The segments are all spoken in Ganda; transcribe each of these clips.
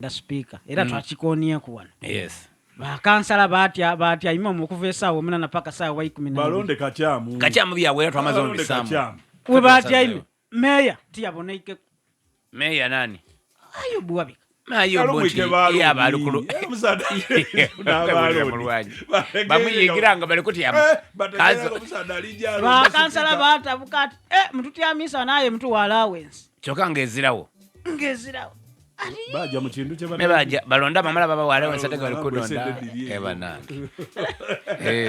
da speaker era twakikonie kuwana yes bakansala batya imwe mukuva esaawa omunana paka saawa 12 balonde kacyamu byawera twamaze omubisamu we batya imwe meya tiyaboneike meya nani ayo buwabika bamuyigiranga balikutyabakansala batabukati mututyamisa naye mtu wa allowance kyoka ngezirawo baja mu kintu kye baja balonda bamala baba wale wasataka balikudonda banange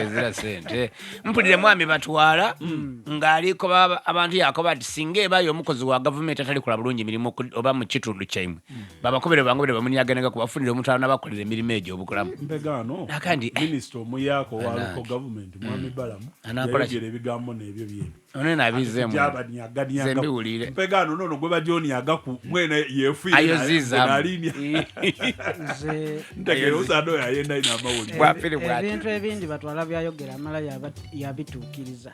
zira sente mpulire mwami batwala ngaliko baba abantu yako bati singe bayo omukozi wa government atali kula bulungi mirimo oba mu kitundu kyaimwe babakobere bangobere bamunyaganega kubafunira omutala nabakolera emirimo egyo obukulamu mbegano nakandi minister omuyako waliko government mwami Balamu yayogera ebigambo n'ebyo byebyo onena abizemu zembiwulire mpegano nono gwe bajoni agaku mwene yefu ebintu ebindi batwala byayogera amala yabituukiriza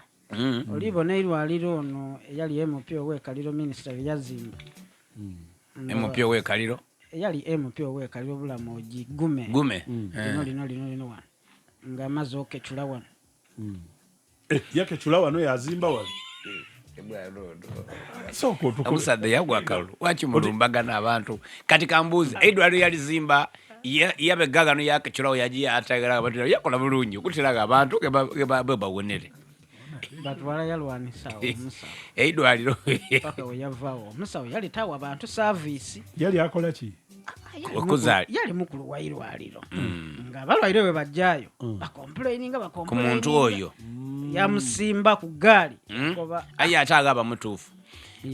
olibona irwaliro ono eyali MP ow'ekaliro minisita yazimba MP ow'ekaliro eyali MP ow'ekaliro obulamu ogi gume lino wano ng'amaze okechula wano yakechula wano yazimba wano omusadde yagwakalu wakimulumbagana abantu kati kambuuzi edwaliro yalizimba yabegagano yakechulawo yagiye atagala batira yakola bulungi okutiraga abantu bebawonere batwala yalwanisawo omusawo edwaliro paka weyavaawo omusawo yalitawo abantu service yali akola ki okuzali yali mukulu wa irwaliro ng'abalwaire we bajjayo bakomplaininga ku muntu oyo yamusimba ku gaali aye ataga abamutuufu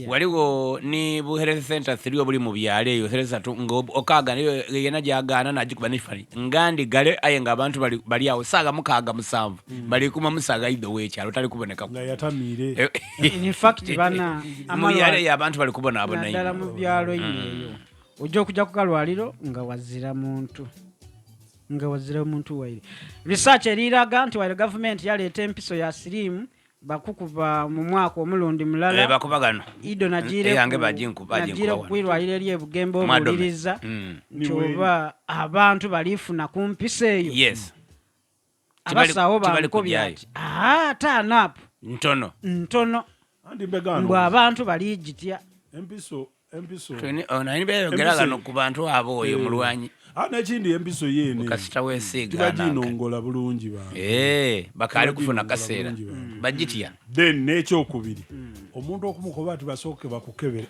waliwo ni bu health center 3 obuli mu byalo eyo 3 ng'okaga yena gyagaana nagikuba n'ekifaananyi ngandi gale aye ng'abantu bali awo saaga mukaaga musanvu bali kuma musaaga ido w'ekyalo tali kuboneka nga yatamiire in fact bana mu byalo eyo abantu bali kubonaabona naddala mu byalo eyo ojja okujja ku kalwaliro nga wazira muntu waire research eriraga nti wali government yaleeta empiso ya sirimu bakukuba mu mwaka omulundi mulala bakubagano ido najire kwirwaliro eri ebugembe obuliriza ntoba abantu balifuna ku mpiso eyo yes abasawo bakobya taanapu ntono mbw abantu baligitya empiso onanibeyogeragano ku bantu abo oyo Mulwanyi n'ekindi empiso yeene kasita weesiga tibaginongola bulungi bakaali kufuna kaseera bagitya then n'ekyokubiri omuntu okumukoba ati basooke bakukebere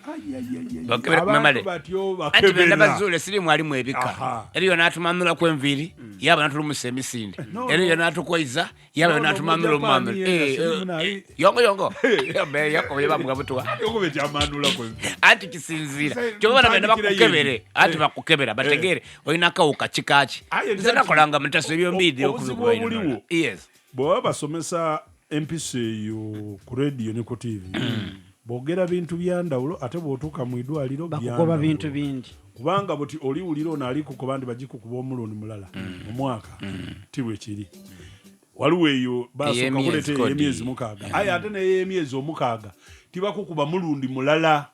anti benda bazuule sirimu alimu ebika eriyo n'atumanula ku enviiri yaba natulumusa emisinde eriyo n'atukoiza yaba n'atumanula omumamula yongo yakobo bamugabutuwa anti kisinziira kyobana benda bakukebere anti bakukebera bategere olina akawuka kikaki zenakolanga mutaso ebyombidde okubikubaino yes bw'oba basomesa empiso eyo ku radio ne ku TV boogera bintu byandawulo ate bw'otuuka mu idwaliro bakugoba bintu bindi kubanga buti oliwulira ono ali kukuba ndi bagikukuba omulundi mulala mu mwaka tibwe kiri waliwo eyo basooka kuleeta ey'emyezi 6 aye ate n'ey'emyezi 6 tibakukuba mulundi mulala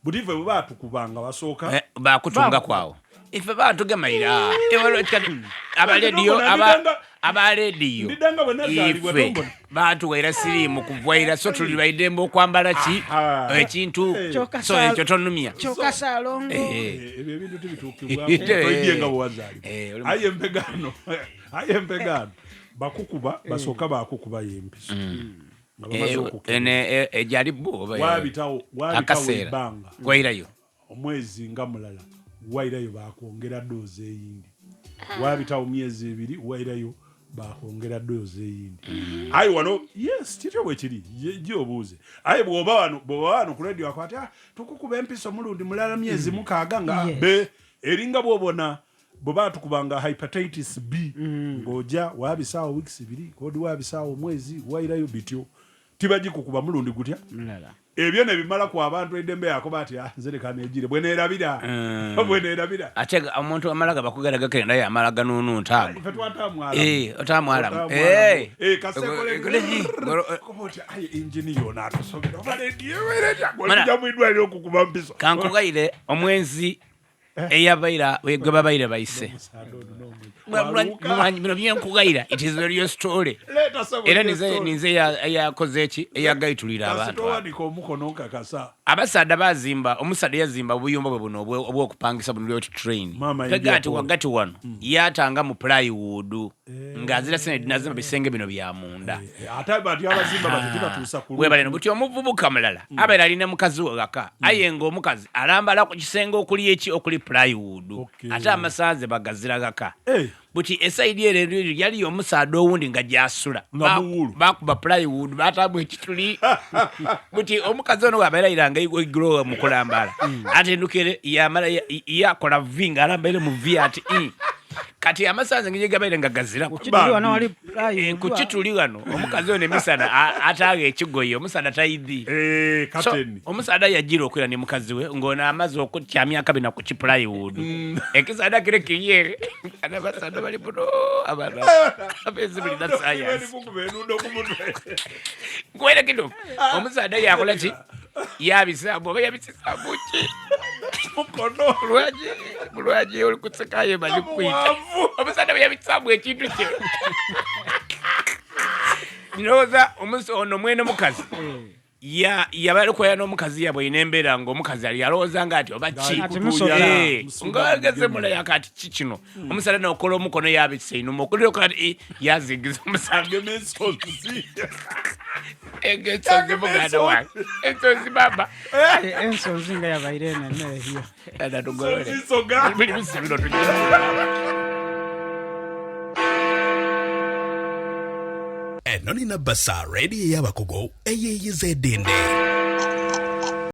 butive bwe baatukubanga basooka bakutunga kwawo ife bantu gemayira abalediyo ife batuwaira sirimu kuvaira so tuli baidembe okwambala ki ekintu so ekyo tonumya chokasalongo ebyo ebintu tibituukibwa toyigenga bwazali aye mpegano bakukuba basooka bakukuba yempiso ejali bo wabitawo ebbanga wairayo omwezi nga mulala wairayo bakwongera doozi eyindi wabitawo myezi 2 wairayo bakwongera doozi eyindi ayi wano yes kityo bwe kiri gyobuuze ayi bw'oba wano ku radio akwati tukukuba empiso mulundi mulala myezi 6 nga be eringa bw'obona bwe batukubanga hepatitis B ng'ojja wabisaawo weeks 2 kodi wabisaawo mwezi wairayo bityo tibagikukuba mulundi gutya mulala ebyo ne bimala ku abantu eddembe yako bati nzereka neegire bweneerabira ate omuntu amalaga bakugeraga kenda yamalaga nunu ntamu otamwalamu injiniyo n'atusobera kankugaire omwezi eyabaira gwe babaire bayise bino byenkugayira it is your story era nize yakoze eki eyagayitulira abantu abasaadde bazimba omusaadde yazimba obuyumba bwe buno obwokupangisa buno lyoti train tegati wagati wano yatanga mu plywood ng'azira sene nazimba bisenge bino bya munda webaleno buti omuvubuka mulala abeera alina mukazi wegaka aye ng'omukazi alambala ku kisenge okuli eki okuli plywood ate amasanze bagazira gaka buti esaidi ero yali omusaadde owundi nga gyasula bakuba plywood batamu ekituli buti omukazi ono wabeera iranga igro mukulambala atendukire yamala yakola vi nga alambaire mu vi ati kati amasanze ngeje gabaire nga gazira kukituli wano omukazi ono emisana ataaga ekigoye omusaadde tayidi omusaadde yajira okwera ne mukazi we ng'ona amaze okutya myaka bina ku kiplywood ekisaadde kire kiyere abasaadde bali buno abantu abezi bulina sayansi kwera kido omusaadde yakola ki yabisabu oba yabisisabu ki Mulwanyi oli kusekayo bali kwita omusaadde bwe yabisabu ekintu kye ndowooza ono mwene mukazi yabali kwera n'omukazi yabwe inembeera ng'omukazi ali yalowooza nga ati oba ki ng'ageze mulaya kati ki kino omusaadde n'okola omukono yabisa einuma okulira kati yazingiza omusaadde ensozi muganda wange ensozi baba ensonzi nga yabaire nemmere hiyo adatugolole eno nina basa ready y'abakogo eyeeyizedde